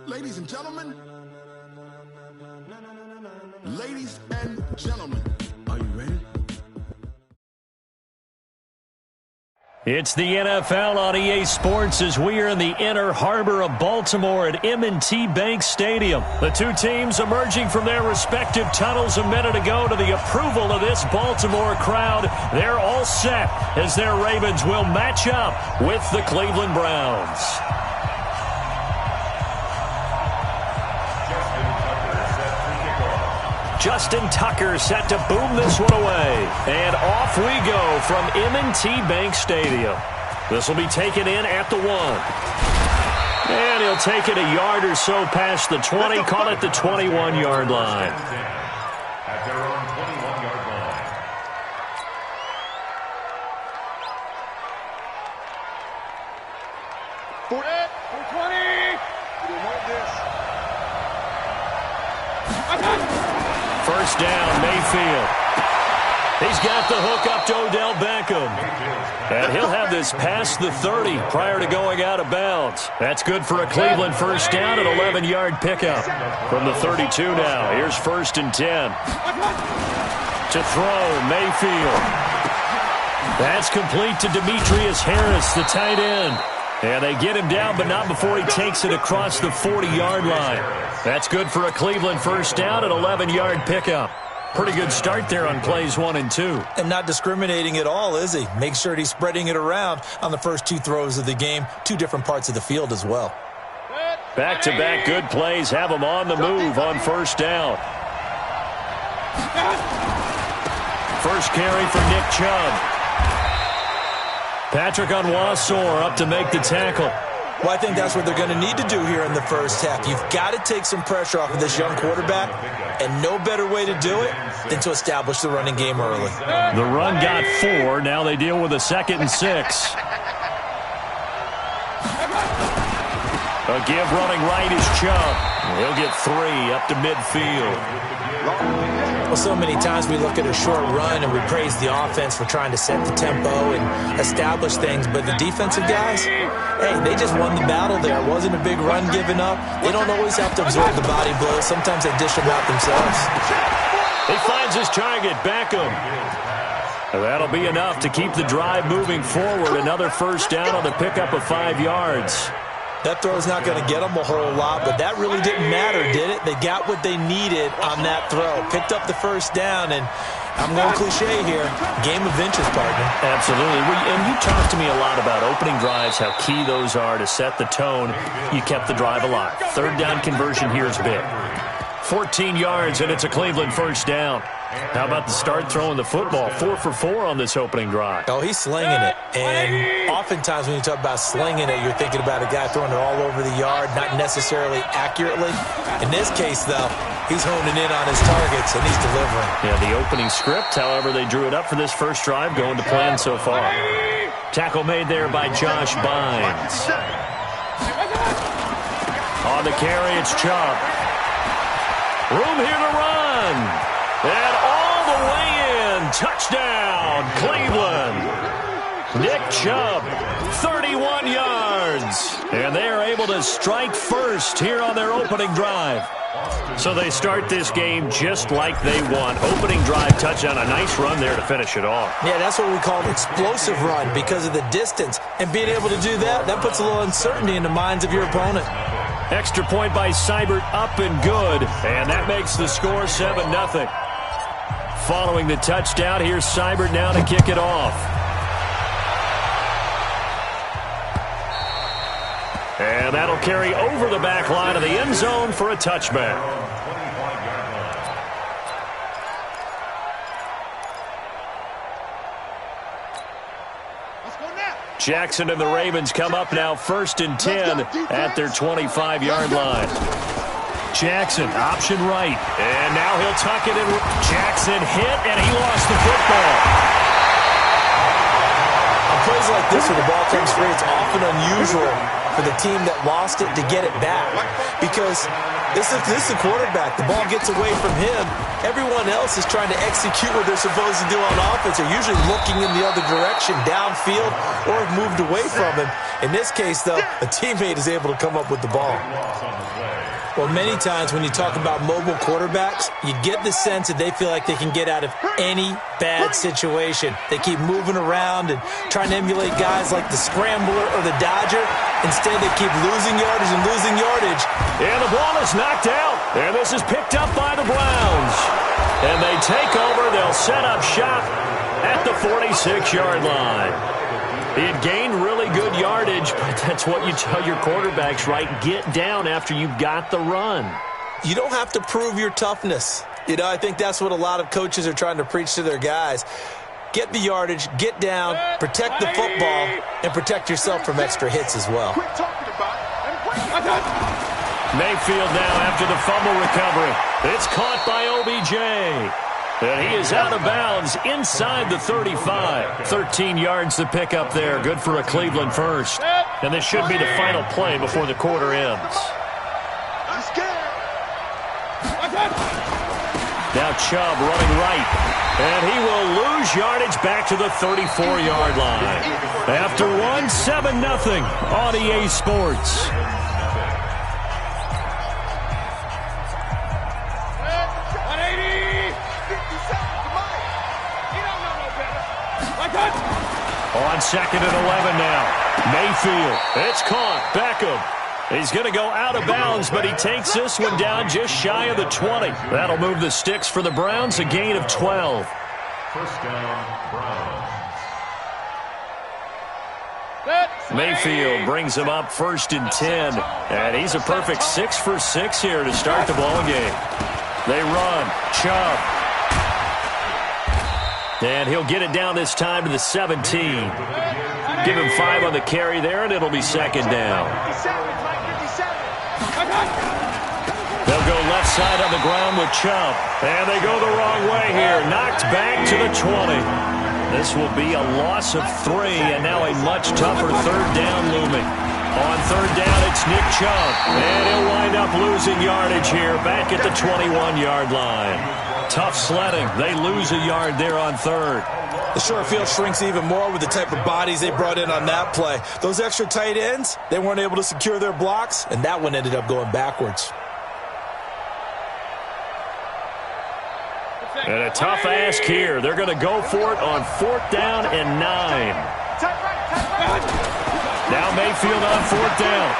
Ladies and gentlemen, ladies and gentlemen, are you ready? It's the NFL on EA Sports as we are in the inner harbor of Baltimore at M&T Bank Stadium. The two teams emerging from their respective tunnels a minute ago to the approval of this Baltimore crowd. They're all set as their Ravens will match up with the Cleveland Browns. Justin Tucker set to boom this one away. And off we go from M&T Bank Stadium. This will be taken in at the 1. And he'll take it a yard or so past the 20, call it the 21-yard line. At their own 21-yard line. For 20. We want this. First down, Mayfield. He's got the hook up to Odell Beckham. And he'll have this past the 30 prior to going out of bounds. That's good for a Cleveland first down, an 11-yard pickup. From the 32 now, here's 1st and 10. To throw, Mayfield. That's complete to Demetrius Harris, the tight end. And they get him down, but not before he takes it across the 40-yard line. That's good for a Cleveland first down, an 11-yard pickup. Pretty good start there on plays 1 and 2. And not discriminating at all, is he? Make sure he's spreading it around on the first 2 throws of the game, 2 different parts of the field as well. Back-to-back good plays have him on the move on first down. First carry for Nick Chubb. Patrick Onwuasor up to make the tackle. Well, I think that's what they're going to need to do here in the first half. You've got to take some pressure off of this young quarterback, and no better way to do it than to establish the running game early. The run got 4. Now they deal with a 2nd and 6. A give running right is Chubb. He'll get 3 up to midfield. Well, so many times we look at a short run and we praise the offense for trying to set the tempo and establish things, but the defensive guys, hey, they just won the battle there. It wasn't a big run given up. They don't always have to absorb the body blows. Sometimes they dish them out themselves. He finds his target, Beckham. That'll be enough to keep the drive moving forward. Another first down on the pickup of 5 yards. That throw's not going to get them a whole lot, but that really didn't matter, did it? They got what they needed on that throw. Picked up the first down, and I'm going cliche here. Game of inches, partner. Absolutely. And you talked to me a lot about opening drives, how key those are to set the tone. You kept the drive alive. 3rd down conversion here is big. 14 yards, and it's a Cleveland first down. How about the start throwing the football? 4 for 4 on this opening drive. Oh, he's slinging it. And oftentimes when you talk about slinging it, you're thinking about a guy throwing it all over the yard, not necessarily accurately. In this case, though, he's honing in on his targets, and he's delivering. Yeah, the opening script, however, they drew it up for this first drive, going to plan so far. Tackle made there by Josh Bynes. On the carry, it's Chubb. Room here to run. And all the way in. Touchdown, Cleveland. Nick Chubb, 31 yards. And they are able to strike first here on their opening drive. So they start this game just like they want. Opening drive touchdown, a nice run there to finish it off. Yeah, that's what we call an explosive run because of the distance. And being able to do that, that puts a little uncertainty in the minds of your opponent. Extra point by Seibert, up and good. And that makes the score 7-0. Following the touchdown, here's Seibert now to kick it off. And that'll carry over the back line of the end zone for a touchback. Jackson and the Ravens come up now 1st and 10 at their 25-yard line. Jackson, option right. And now he'll tuck it in. Jackson hit, and he lost the football. On plays like this where the ball comes free, it's often unusual for the team that lost it to get it back because Indianapolis, this is the quarterback. The ball gets away from him. Everyone else is trying to execute what they're supposed to do on offense. They're usually looking in the other direction, downfield, or have moved away from him. In this case, though, a teammate is able to come up with the ball. Well, many times when you talk about mobile quarterbacks, you get the sense that they feel like they can get out of any bad situation. They keep moving around and trying to emulate guys like the Scrambler or the Dodger. Instead, they keep losing yardage and losing yardage. And the ball is knocked out. And this is picked up by the Browns. And they take over. They'll set up shop at the 46-yard line. He had gained really good yardage, but that's what you tell your quarterbacks, right? Get down after you've got the run. You don't have to prove your toughness. You know, I think that's what a lot of coaches are trying to preach to their guys. Get the yardage, get down, protect the football, and protect yourself from extra hits as well. Mayfield now after the fumble recovery. It's caught by OBJ. And he is out of bounds inside the 35. 13 yards to pick up there. Good for a Cleveland first. And this should be the final play before the quarter ends. Now Chubb running right. And he will lose yardage back to the 34-yard line. After one, 7-0 on EA Sports. On second and 11 now. Mayfield. It's caught. Beckham. He's going to go out of bounds, but he takes this one down just shy of the 20. That'll move the sticks for the Browns, a gain of 12. First down, Browns. Mayfield brings him up first and 10. And he's a perfect 6 for 6 here to start the ball game. They run. Chubb. And he'll get it down this time to the 17. Give him 5 on the carry there, and it'll be second down. They'll go left side on the ground with Chubb. And they go the wrong way here. Knocked back to the 20. This will be a loss of 3, and now a much tougher third down looming. On third down, it's Nick Chubb. And he'll wind up losing yardage here back at the 21-yard line. Tough sledding. They lose a yard there on third. The short field shrinks even more with the type of bodies they brought in on that play. Those extra tight ends, they weren't able to secure their blocks, and that one ended up going backwards. And a tough ask here. They're going to go for it on fourth down and 9. Now Mayfield on fourth down.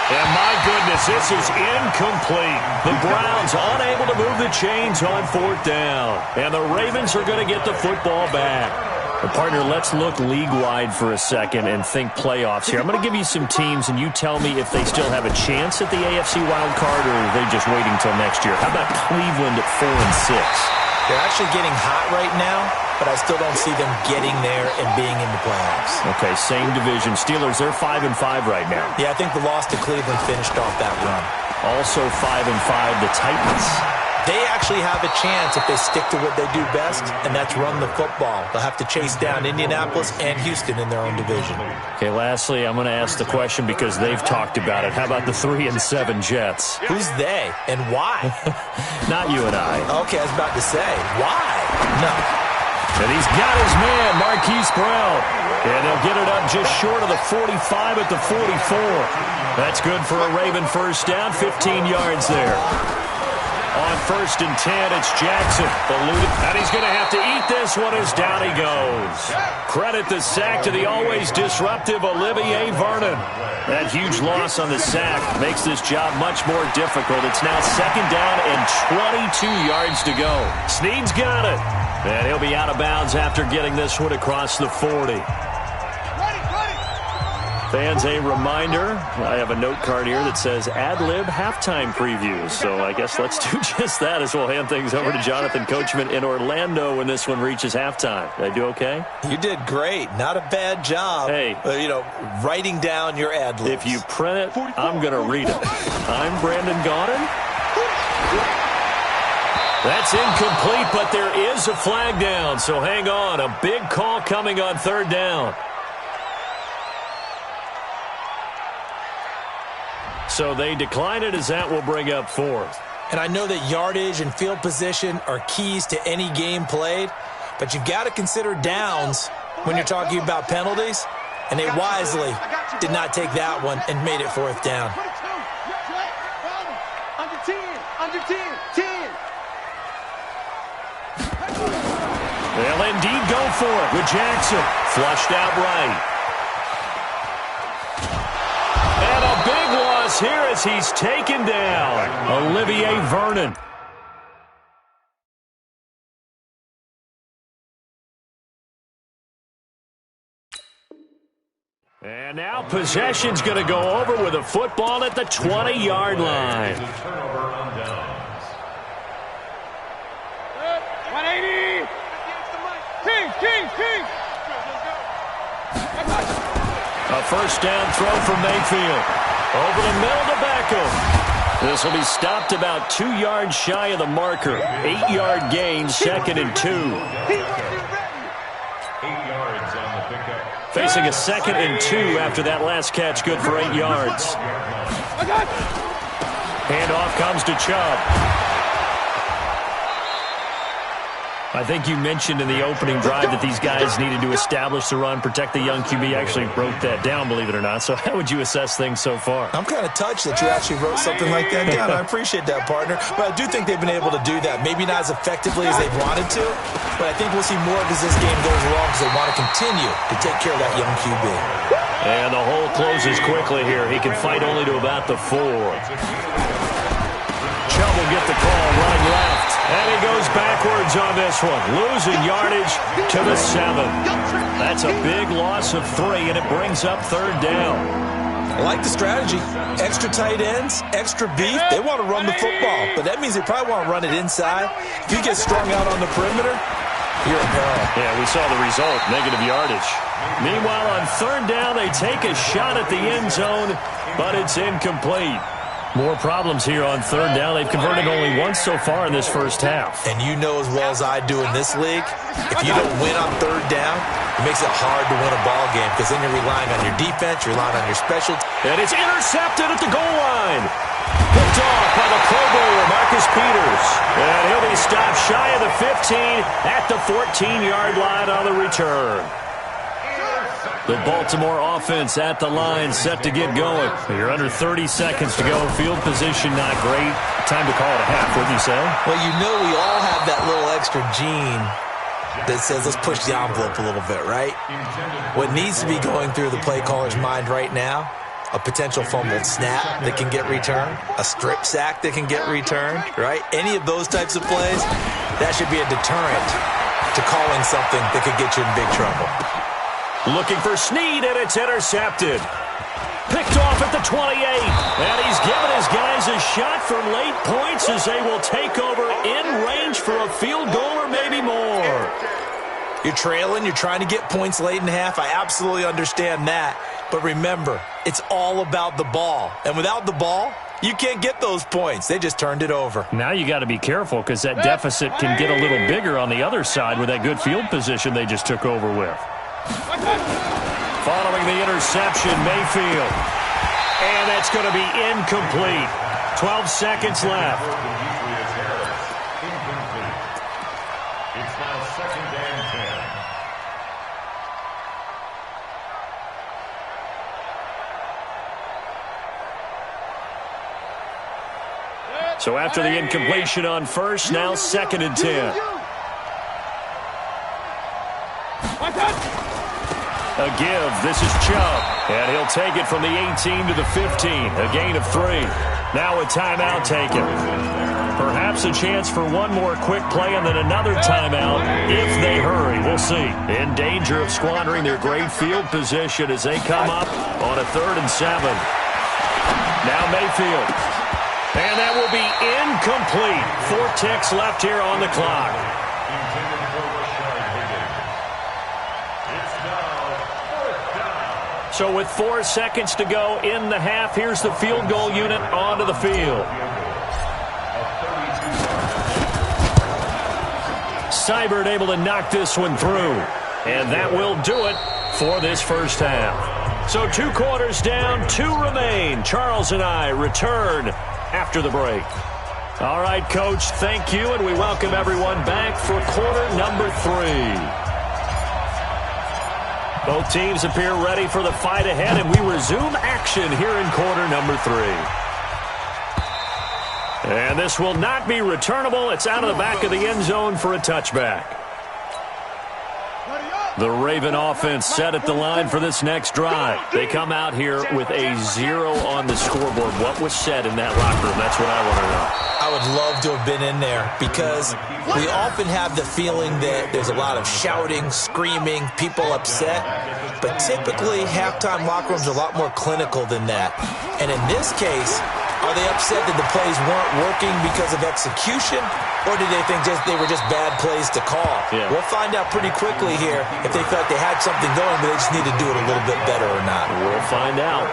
And my goodness, this is incomplete. The Browns unable to move the chains on fourth down. And the Ravens are going to get the football back. But partner, let's look league-wide for a second and think playoffs here. I'm going to give you some teams, and you tell me if they still have a chance at the AFC wild card, or are they just waiting until next year? How about Cleveland at 4-6? They're actually getting hot right now, but I still don't see them getting there and being in the playoffs. Okay, same division. Steelers, they're 5-5 right now. Yeah, I think the loss to Cleveland finished off that run. Also 5-5, the Titans. They actually have a chance if they stick to what they do best, and that's run the football. They'll have to chase down Indianapolis and Houston in their own division. Okay, lastly, I'm going to ask the question because they've talked about it. How about the 3-7 Jets? Who's they and why? Not you and I. Okay, I was about to say, why? No. And he's got his man, Marquise Brown. And they'll get it up just short of the 45 at the 44. That's good for a Raven first down, 15 yards there. On first and 10, it's Jackson. And he's going to have to eat this one as down he goes. Credit the sack to the always disruptive Olivier Vernon. That huge loss on the sack makes this job much more difficult. It's now second down and 22 yards to go. Snead's got it. And he'll be out of bounds after getting this one across the 40. Fans, a reminder, I have a note card here that says ad-lib halftime previews. So I guess let's do just that as we'll hand things over to Jonathan Coachman in Orlando when this one reaches halftime. Did I do okay? You did great. Not a bad job. Hey. Writing down your ad-libs. If you print it, I'm going to read it. I'm Brandon Gaudin. That's incomplete, but there is a flag down. So hang on. A big call coming on third down. So they decline it as that will bring up fourth. And I know that yardage and field position are keys to any game played, but you've got to consider downs when you're talking about penalties, and they wisely did not take that one and made it fourth down. Under 10, under 10, 10. They'll indeed go for it with Jackson. Flushed out right. And a big loss here as he's taken down. Olivier Vernon. And now possession's going to go over with a football at the 20-yard line. Turnover on downs. 180. King. A first down throw from Mayfield. Over the middle to Beckham. This will be stopped about 2 yards shy of the marker. 8-yard gain, 2nd and 2. 8 yards on the pickup. Facing a 2nd and 2 after that last catch, good for 8 yards. Handoff comes to Chubb. I think you mentioned in the opening drive that these guys needed to establish the run, protect the young QB. Actually wrote that down, believe it or not. So how would you assess things so far? I'm kind of touched that you actually wrote something like that down. I appreciate that, partner. But I do think they've been able to do that. Maybe not as effectively as they've wanted to, but I think we'll see more of as this game goes along because they want to continue to take care of that young QB. And the hole closes quickly here. He can fight only to about the 4. Chubb will get the call, running left. And he goes backwards on this one, losing yardage to the 7. That's a big loss of 3, and it brings up 3rd down. I like the strategy. Extra tight ends, extra beef. They want to run the football, but that means they probably want to run it inside. If you get strung out on the perimeter, you're in peril. Yeah, we saw the result, negative yardage. Meanwhile, on 3rd down, they take a shot at the end zone, but it's incomplete. More problems here on 3rd down. They've converted only once so far in this first half. And you know as well as I do in this league, if you don't win on 3rd down, it makes it hard to win a ball game because then you're relying on your defense, you're relying on your special. And it's intercepted at the goal line. Picked off by the Pro Bowler, Marcus Peters. And he'll be stopped shy of the 15 at the 14-yard line on the return. The Baltimore offense at the line, set to get going. You're under 30 seconds to go. Field position not great. Time to call it a half, wouldn't you say? Well, you know we all have that little extra gene that says let's push the envelope a little bit, right? What needs to be going through the play caller's mind right now, a potential fumbled snap that can get returned, a strip sack that can get returned, right? Any of those types of plays, that should be a deterrent to calling something that could get you in big trouble. Looking for Snead, and it's intercepted. Picked off at the 28. And he's given his guys a shot for late points as they will take over in range for a field goal or maybe more. You're trailing. You're trying to get points late in half. I absolutely understand that. But remember, it's all about the ball. And without the ball, you can't get those points. They just turned it over. Now you got to be careful because that deficit can get a little bigger on the other side with that good field position they just took over with. Following the interception, Mayfield. And that's going to be incomplete. 12 seconds left. It's now 2nd and 10. So after the incompletion on first, now 2nd and 10. A give. This is Chubb. And he'll take it from the 18 to the 15. A gain of 3. Now a timeout taken. Perhaps a chance for one more quick play and then another timeout if they hurry. We'll see. In danger of squandering their great field position as they come up on a 3rd and 7. Now Mayfield. And that will be incomplete. 4 ticks left here on the clock. So with 4 seconds to go in the half, here's the field goal unit onto the field. Seibert able to knock this one through. And that will do it for this first half. So 2 quarters down, 2 remain. Charles and I return after the break. All right, Coach, thank you, and we welcome everyone back for quarter number 3. Both teams appear ready for the fight ahead, and we resume action here in quarter number 3. And this will not be returnable. It's out of the back of the end zone for a touchback. The Raven offense set at the line for this next drive. They come out here with a 0 on the scoreboard. What was said in that locker room? That's what I want to know. I would love to have been in there because we often have the feeling that there's a lot of shouting, screaming, people upset. But typically, halftime locker rooms are a lot more clinical than that. And in this case, are they upset that the plays weren't working because of execution, or did they think they were just bad plays to call? Yeah. We'll find out pretty quickly here if they felt they had something going, but they just need to do it a little bit better or not. We'll find out.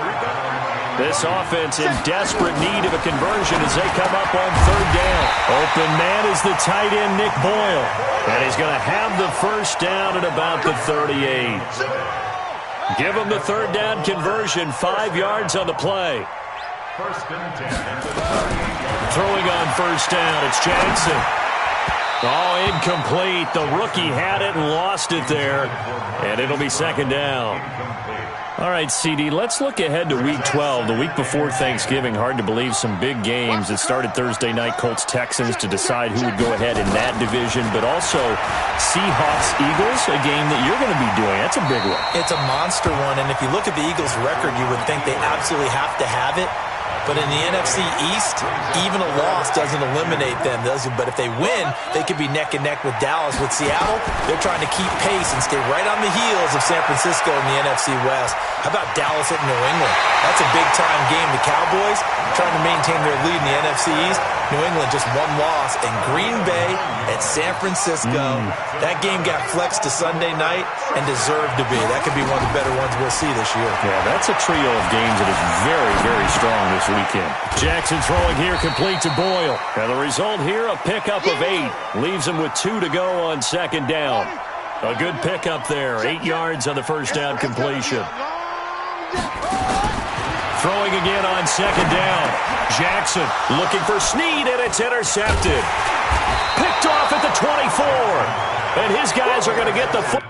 This offense in desperate need of a conversion as they come up on 3rd down. Open man is the tight end, Nick Boyle. And he's going to have the first down at about the 38. Give him the 3rd down conversion, 5 yards on the play. First and 10 at the 38. Throwing on 1st down, it's Jackson. Oh, incomplete. The rookie had it and lost it there. And it'll be 2nd down. All right, CD, let's look ahead to Week 12, the week before Thanksgiving. Hard to believe some big games. It started Thursday night, Colts-Texans, to decide who would go ahead in that division, but also Seahawks-Eagles, a game that you're going to be doing. That's a big one. It's a monster one, and if you look at the Eagles' record, you would think they absolutely have to have it. But in the NFC East, even a loss doesn't eliminate them. But if they win, they could be neck and neck with Dallas. With Seattle, they're trying to keep pace and stay right on the heels of San Francisco in the NFC West. How about Dallas at New England? That's a big-time game. The Cowboys trying to maintain their lead in the NFC East. New England just 1 loss. And Green Bay at San Francisco. That game got flexed to Sunday night and deserved to be. That could be one of the better ones we'll see this year. Yeah, that's a trio of games that is very, very strong this weekend. Jackson throwing here, complete to Boyle. And the result here, a pickup of 8. Leaves him with 2 to go on 2nd down. A good pickup there. 8 yards on the 1st down completion. Throwing again on 2nd down. Jackson looking for Snead, and it's intercepted. Picked off at the 24. And his guys are going to get the foot.